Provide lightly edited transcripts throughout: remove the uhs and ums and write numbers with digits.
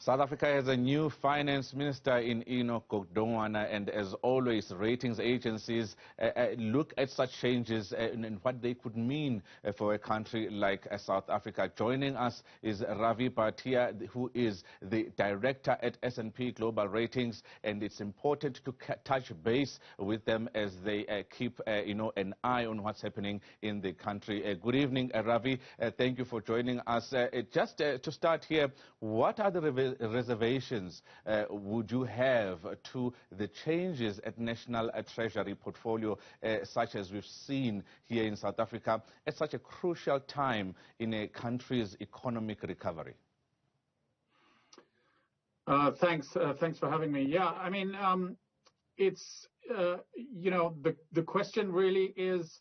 South Africa has a new finance minister in Enoch, Godongwana, and as always, ratings agencies look at such changes and what they could mean for a country like South Africa. Joining us is Ravi, Bhatia, who is the director at S&P Global Ratings, and it's important to touch base with them as they keep an eye on what's happening in the country. Good evening, Ravi. Thank you for joining us. Just to start here, what are the reservations would you have to the changes at National Treasury portfolio, such as we've seen here in South Africa, at such a crucial time in a country's economic recovery? Thanks for having me. Yeah, I mean, it's, the question really is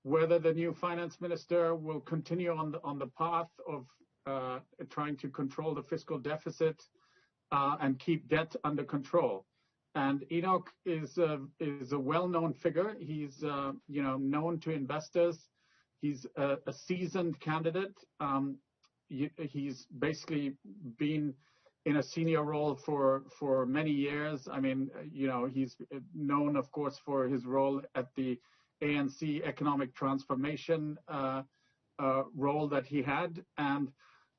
whether the new finance minister will continue on the path of trying to control the fiscal deficit and keep debt under control. And Enoch is a well-known figure. He's known to investors. He's a seasoned candidate. He's basically been in a senior role for many years. I mean, he's known, of course, for his role at the ANC economic transformation role that he had, and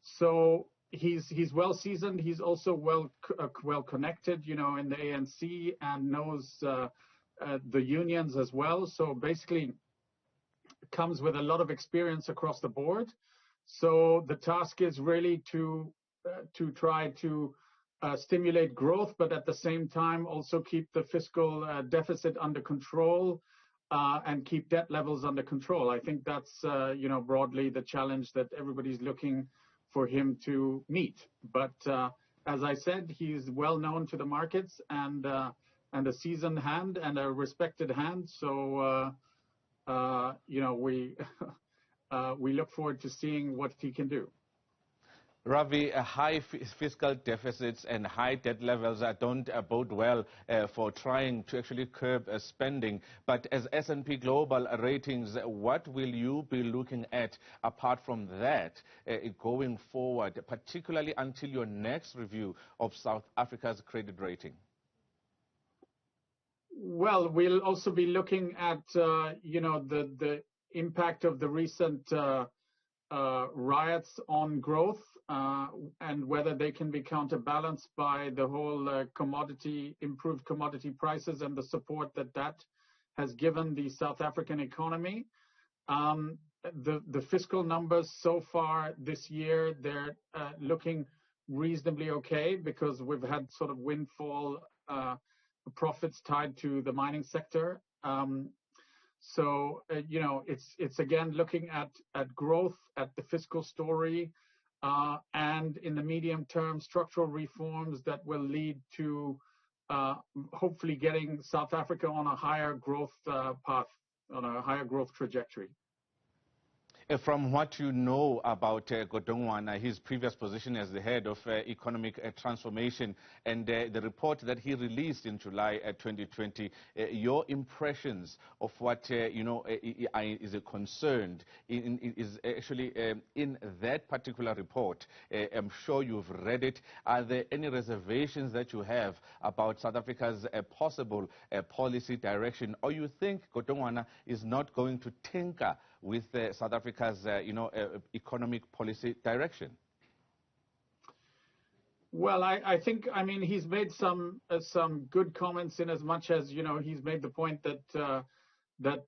so he's well seasoned. He's also well connected, in the ANC, and knows the unions as well. So basically, comes with a lot of experience across the board. So the task is really to try to stimulate growth, but at the same time also keep the fiscal deficit under control. And keep debt levels under control. I think that's, broadly the challenge that everybody's looking for him to meet. But as I said, he's well known to the markets and a seasoned hand and a respected hand. So, we look forward to seeing what he can do. Ravi, high fiscal deficits and high debt levels don't bode well for trying to actually curb spending. But as S&P Global Ratings, what will you be looking at apart from that going forward, particularly until your next review of South Africa's credit rating? Well, we'll also be looking at, the impact of the recent riots on growth and whether they can be counterbalanced by the whole improved commodity prices and the support that has given the South African economy. The fiscal numbers so far this year, they're looking reasonably okay because we've had sort of windfall profits tied to the mining sector. So, it's again looking at growth, at the fiscal story, and in the medium term, structural reforms that will lead to hopefully getting South Africa on a higher growth path, on a higher growth trajectory. From what you know about Godongwana, his previous position as the head of economic transformation, and the report that he released in July 2020, your impressions of what is concerned is actually in that particular report. I'm sure you've read it. Are there any reservations that you have about South Africa's possible policy direction, or you think Godongwana is not going to tinker with South Africa's economic policy direction? Well, I think, he's made some good comments in as much as, he's made the point that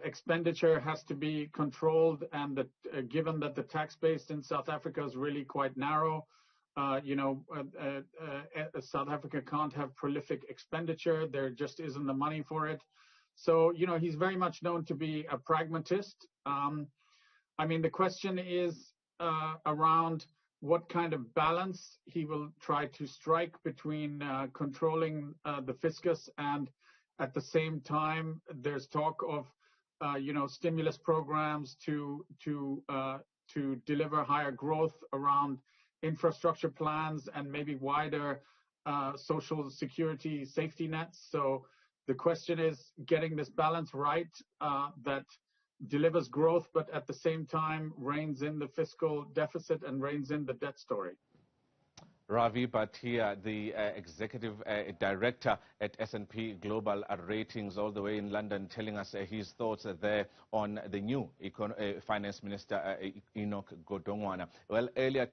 expenditure has to be controlled, and that given that the tax base in South Africa is really quite narrow, South Africa can't have prolific expenditure. There just isn't the money for it. So, he's very much known to be a pragmatist. The question is around what kind of balance he will try to strike between controlling the fiscus, and at the same time there's talk of stimulus programs to deliver higher growth around infrastructure plans and maybe wider social security safety nets. So the question is getting this balance right that delivers growth, but at the same time reins in the fiscal deficit and reins in the debt story. Ravi Bhatia, the executive director at S&P Global Ratings, all the way in London, telling us his thoughts there on the new finance minister, Enoch Godongwana. Well, earlier